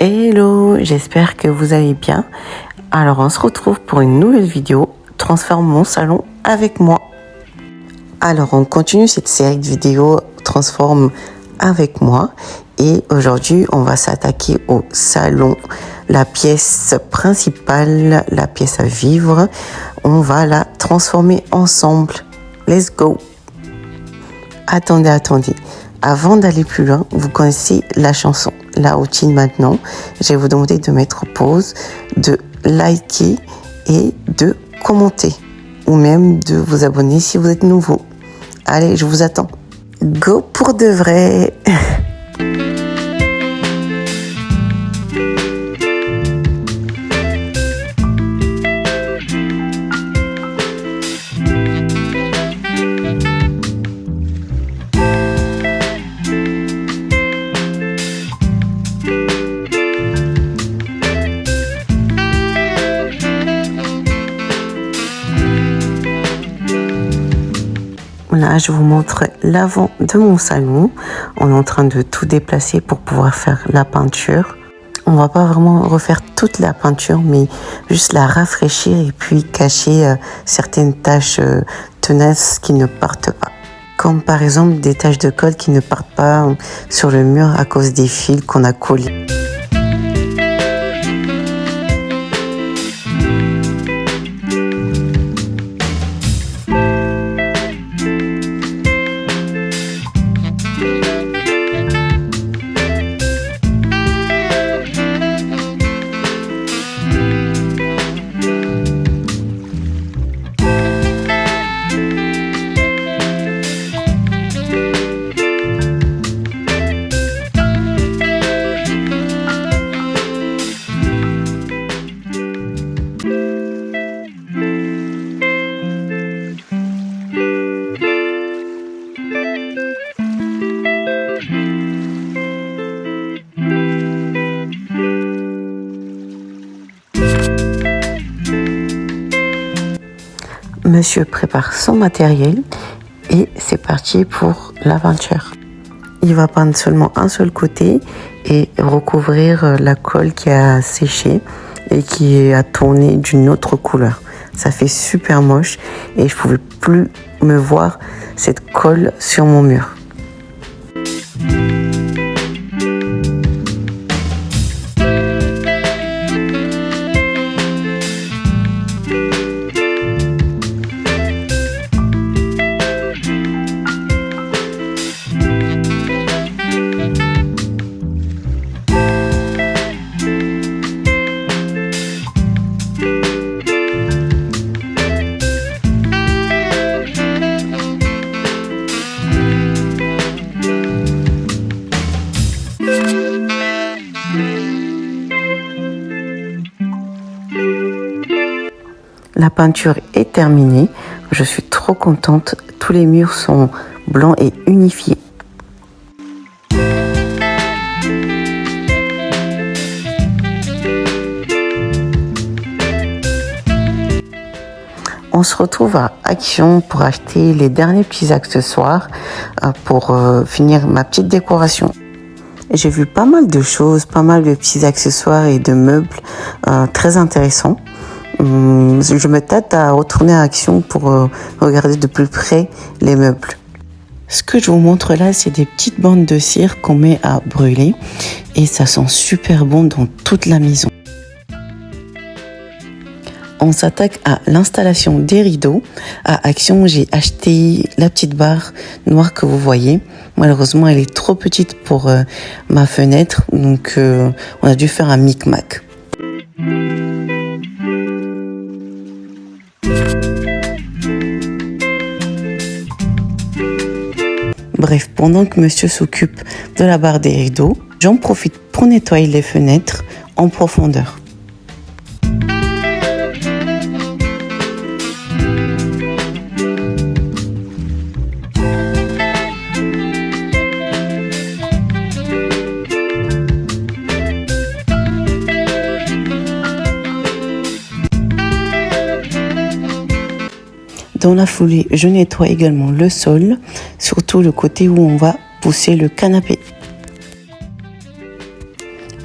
Hello, j'espère que vous allez bien. Alors on se retrouve pour une nouvelle vidéo, Transforme mon salon avec moi. Alors on continue cette série de vidéos Transforme avec moi et aujourd'hui on va s'attaquer au salon, la pièce principale, la pièce à vivre. On va la transformer ensemble. Let's go! Attendez. Avant d'aller plus loin, vous connaissez la chanson, la routine maintenant. Je vais vous demander de mettre pause, de liker et de commenter. Ou même de vous abonner si vous êtes nouveau. Allez, je vous attends. Go pour de vrai! Là, je vous montre l'avant de mon salon. On est en train de tout déplacer pour pouvoir faire la peinture. On va pas vraiment refaire toute la peinture, mais juste la rafraîchir et puis cacher certaines taches tenaces qui ne partent pas. Comme par exemple des taches de colle qui ne partent pas sur le mur à cause des fils qu'on a collés. Monsieur prépare son matériel et c'est parti pour la peinture. Il va peindre seulement un seul côté et recouvrir la colle qui a séché et qui a tourné d'une autre couleur. Ça fait super moche et je pouvais plus me voir cette colle sur mon mur. La peinture est terminée. Je suis trop contente. Tous les murs sont blancs et unifiés. On se retrouve à Action pour acheter les derniers petits accessoires pour finir ma petite décoration. J'ai vu pas mal de choses, pas mal de petits accessoires et de meubles très intéressants. Je me tâte à retourner à Action pour regarder de plus près les meubles. Ce que je vous montre là, c'est des petites bandes de cire qu'on met à brûler et ça sent super bon dans toute la maison. On s'attaque à l'installation des rideaux. À Action, j'ai acheté la petite barre noire que vous voyez. Malheureusement, elle est trop petite pour ma fenêtre, donc on a dû faire un micmac. Bref, pendant que monsieur s'occupe de la barre des rideaux, j'en profite pour nettoyer les fenêtres en profondeur. Dans la foulée, je nettoie également le sol, surtout le côté où on va pousser le canapé.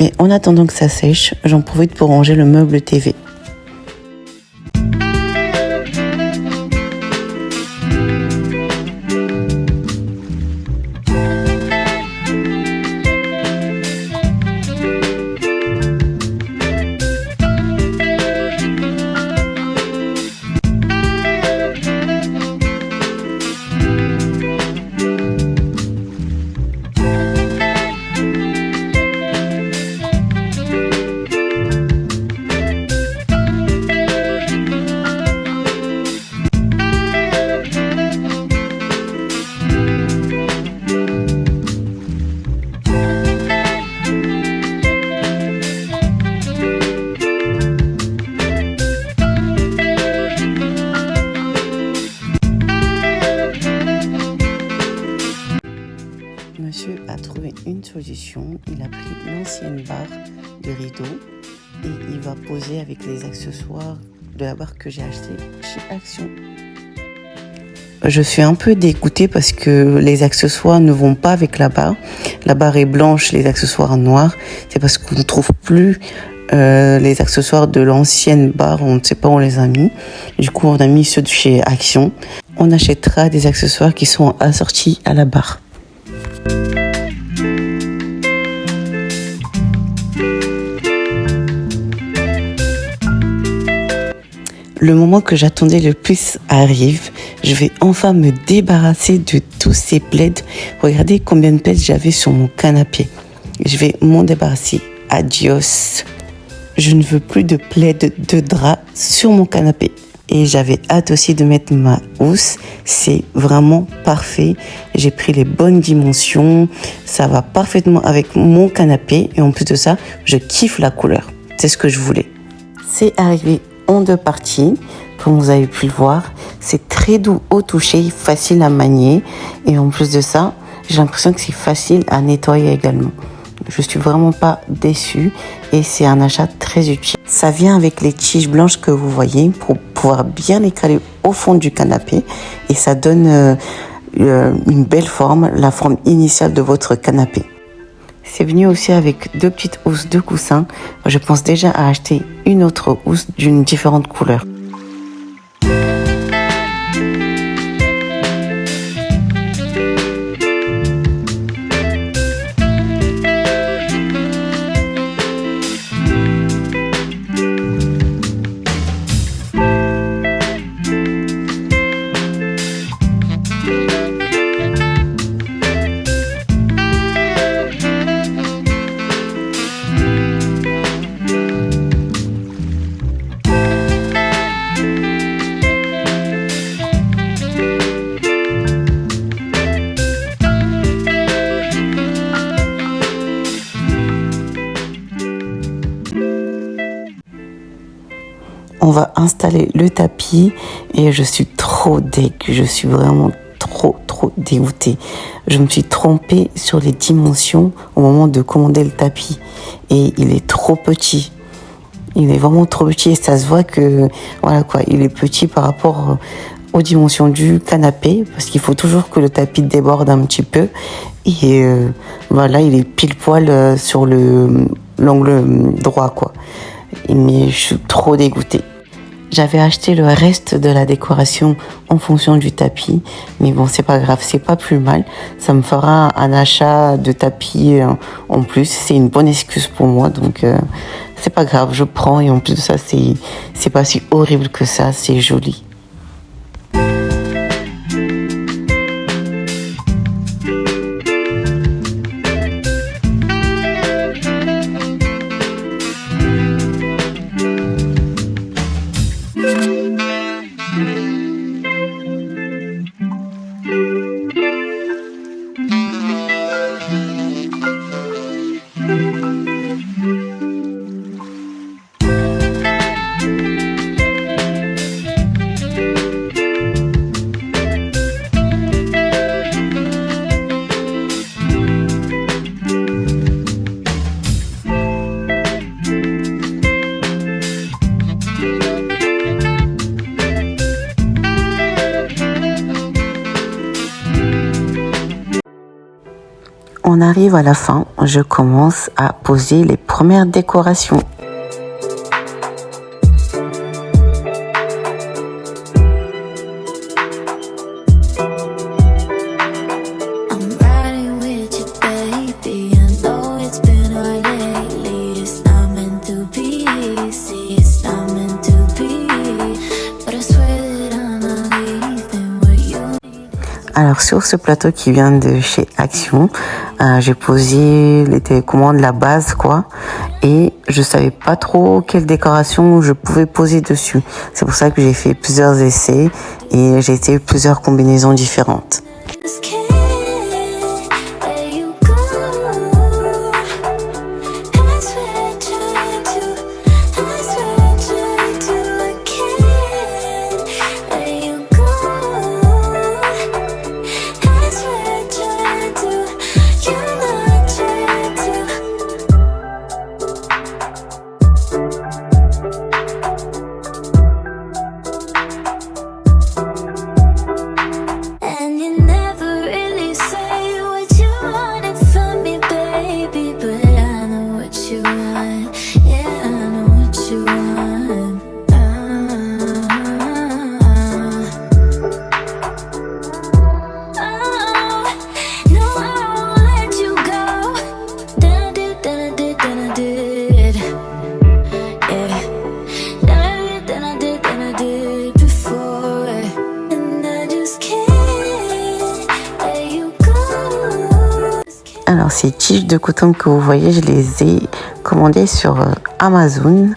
Mais en attendant que ça sèche, j'en profite pour ranger le meuble TV. Monsieur a trouvé une solution, il a pris l'ancienne barre de rideau et il va poser avec les accessoires de la barre que j'ai achetée chez Action. Je suis un peu dégoûtée parce que les accessoires ne vont pas avec la barre. La barre est blanche, les accessoires noirs. C'est parce qu'on ne trouve plus les accessoires de l'ancienne barre, on ne sait pas où on les a mis. Du coup, on a mis ceux de chez Action. On achètera des accessoires qui sont assortis à la barre. Le moment que j'attendais le plus arrive. Je vais enfin me débarrasser de tous ces plaids. Regardez combien de plaids j'avais sur mon canapé. Je vais m'en débarrasser. Adios. Je ne veux plus de plaids de drap sur mon canapé. Et j'avais hâte aussi de mettre ma housse. C'est vraiment parfait. J'ai pris les bonnes dimensions. Ça va parfaitement avec mon canapé. Et en plus de ça, je kiffe la couleur. C'est ce que je voulais. C'est arrivé en 2 parties. Comme vous avez pu le voir, c'est très doux au toucher, facile à manier. Et en plus de ça, j'ai l'impression que c'est facile à nettoyer également. Je suis vraiment pas déçue et c'est un achat très utile. Ça vient avec les tiges blanches que vous voyez pour pouvoir bien les caler au fond du canapé et ça donne une belle forme, la forme initiale de votre canapé. C'est venu aussi avec 2 petites housses de coussins. Je pense déjà à acheter une autre housse d'une différente couleur. On va installer le tapis et je suis trop deg. Je suis vraiment trop dégoûtée. Je me suis trompée sur les dimensions au moment de commander le tapis et il est trop petit. Il est vraiment trop petit et ça se voit que voilà quoi, il est petit par rapport aux dimensions du canapé parce qu'il faut toujours que le tapis déborde un petit peu et voilà, il est pile poil sur l'angle droit quoi. Mais je suis trop dégoûtée. J'avais acheté le reste de la décoration en fonction du tapis. Mais bon, c'est pas grave, c'est pas plus mal. Ça me fera un achat de tapis en plus. C'est une bonne excuse pour moi. Donc, c'est pas grave, je prends. Et en plus de ça, c'est pas si horrible que ça. C'est joli. arrive à la fin, je commence à poser les premières décorations. Alors sur ce plateau qui vient de chez Action, j'ai posé les télécommandes, la base quoi, et je savais pas trop quelle décoration je pouvais poser dessus. C'est pour ça que j'ai fait plusieurs essais et j'ai essayé plusieurs combinaisons différentes. Alors ces tiges de coton que vous voyez, je les ai commandées sur Amazon.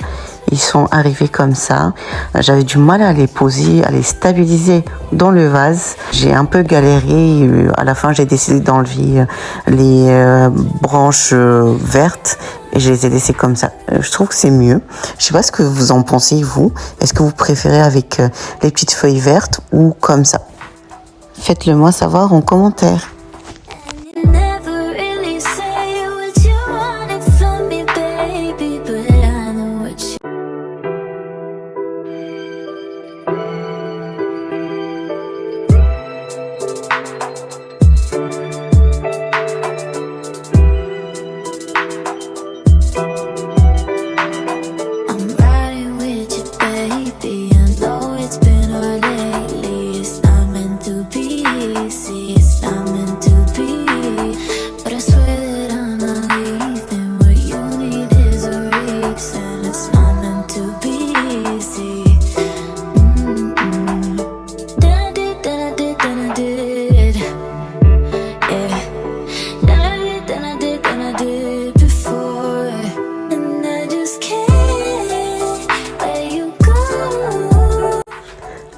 Ils sont arrivés comme ça. J'avais du mal à les poser, à les stabiliser dans le vase. J'ai un peu galéré. À la fin, j'ai décidé d'enlever les branches vertes et je les ai laissées comme ça. Je trouve que c'est mieux. Je sais pas ce que vous en pensez, vous. Est-ce que vous préférez avec les petites feuilles vertes ou comme ça? Faites-le moi savoir en commentaire.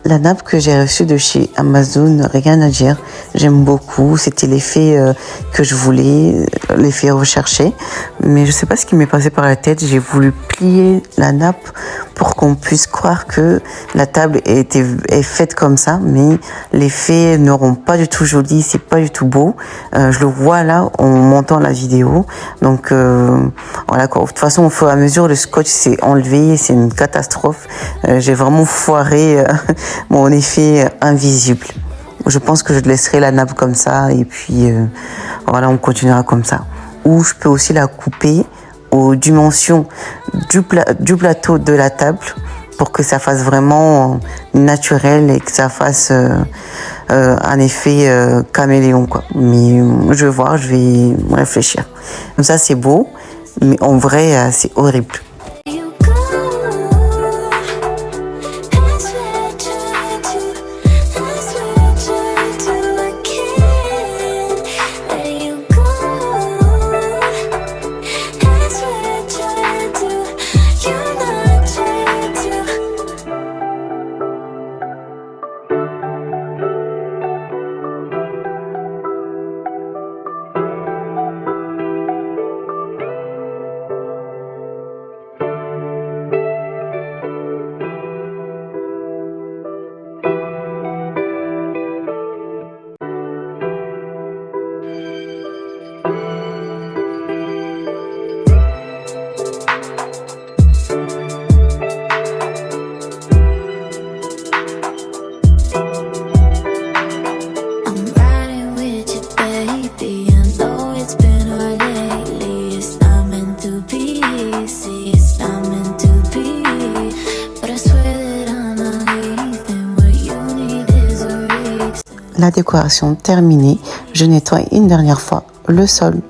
La nappe que j'ai reçue de chez Amazon, rien à dire. J'aime beaucoup. C'était l'effet que je voulais, l'effet recherché. Mais je sais pas ce qui m'est passé par la tête. J'ai voulu plier la nappe pour qu'on puisse croire que la table est faite comme ça. Mais les faits ne rend pas du tout joli. C'est pas du tout beau. Je le vois là en montant la vidéo. Donc voilà quoi. De toute façon, au fur et à mesure, le scotch s'est enlevé. C'est une catastrophe. J'ai vraiment foiré mon effet invisible. Je pense que je laisserai la nappe comme ça et puis voilà, on continuera comme ça. Ou je peux aussi la couper aux dimensions du plateau de la table pour que ça fasse vraiment naturel et que ça fasse un effet caméléon quoi. Mais je vais voir, je vais réfléchir. Comme ça c'est beau, mais en vrai c'est horrible. la décoration terminée, je nettoie une dernière fois le sol.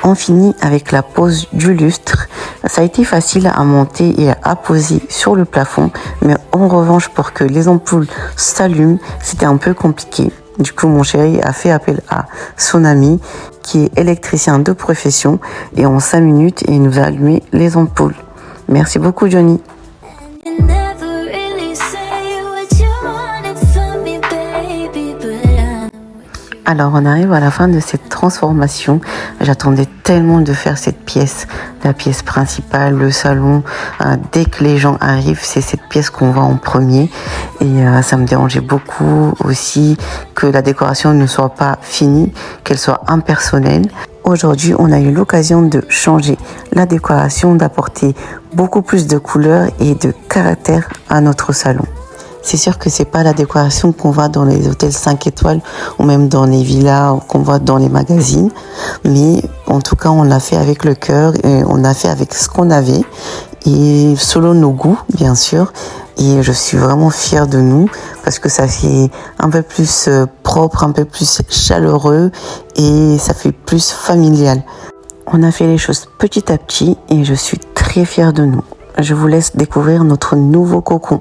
On finit avec la pose du lustre. Ça a été facile à monter et à poser sur le plafond, mais en revanche pour que les ampoules s'allument, c'était un peu compliqué. Du coup, mon chéri a fait appel à son ami qui est électricien de profession et en 5 minutes, il nous a allumé les ampoules. Merci beaucoup, Johnny. Alors on arrive à la fin de cette transformation. J'attendais tellement de faire cette pièce, la pièce principale, le salon. Dès que les gens arrivent, c'est cette pièce qu'on voit en premier. Et ça me dérangeait beaucoup aussi que la décoration ne soit pas finie, qu'elle soit impersonnelle. Aujourd'hui, on a eu l'occasion de changer la décoration, d'apporter beaucoup plus de couleurs et de caractère à notre salon. C'est sûr que c'est pas la décoration qu'on voit dans les hôtels 5 étoiles ou même dans les villas qu'on voit dans les magazines. Mais en tout cas, on l'a fait avec le cœur et on l'a fait avec ce qu'on avait et selon nos goûts, bien sûr. Et je suis vraiment fière de nous parce que ça fait un peu plus propre, un peu plus chaleureux et ça fait plus familial. On a fait les choses petit à petit et je suis très fière de nous. Je vous laisse découvrir notre nouveau cocon.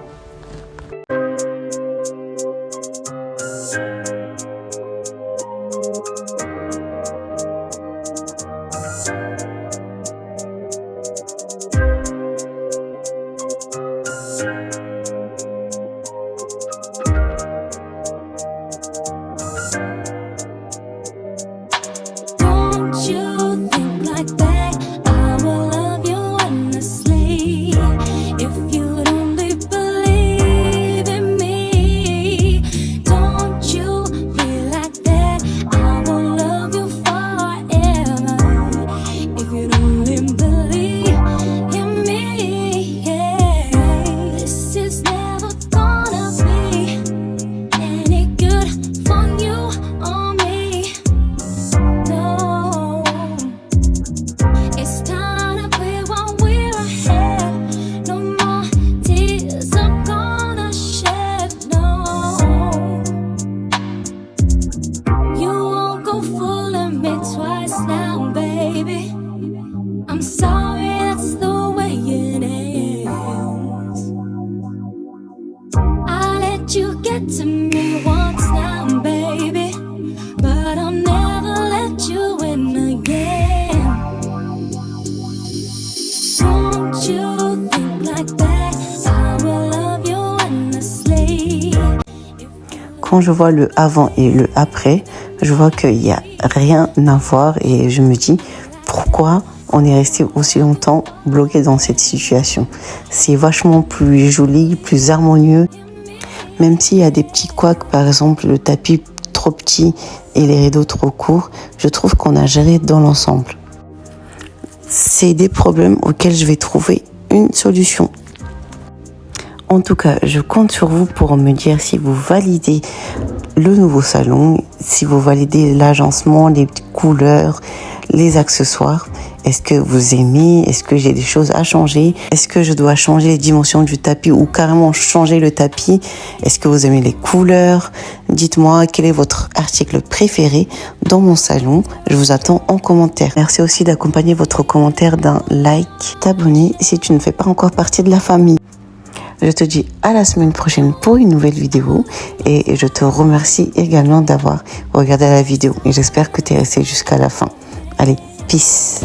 Quand je vois le avant et le après, je vois qu'il n'y a rien à voir et je me dis pourquoi on est resté aussi longtemps bloqué dans cette situation. C'est vachement plus joli, plus harmonieux. Même s'il y a des petits couacs, par exemple le tapis trop petit et les rideaux trop courts, je trouve qu'on a géré dans l'ensemble. C'est des problèmes auxquels je vais trouver une solution. En tout cas, je compte sur vous pour me dire si vous validez le nouveau salon, si vous validez l'agencement, les couleurs, les accessoires. Est-ce que vous aimez? Est-ce que j'ai des choses à changer? Est-ce que je dois changer les dimensions du tapis ou carrément changer le tapis? Est-ce que vous aimez les couleurs? Dites-moi quel est votre article préféré dans mon salon. Je vous attends en commentaire. Merci aussi d'accompagner votre commentaire d'un like, t'abonner si tu ne fais pas encore partie de la famille. Je te dis à la semaine prochaine pour une nouvelle vidéo et je te remercie également d'avoir regardé la vidéo et j'espère que tu es resté jusqu'à la fin. Allez, peace!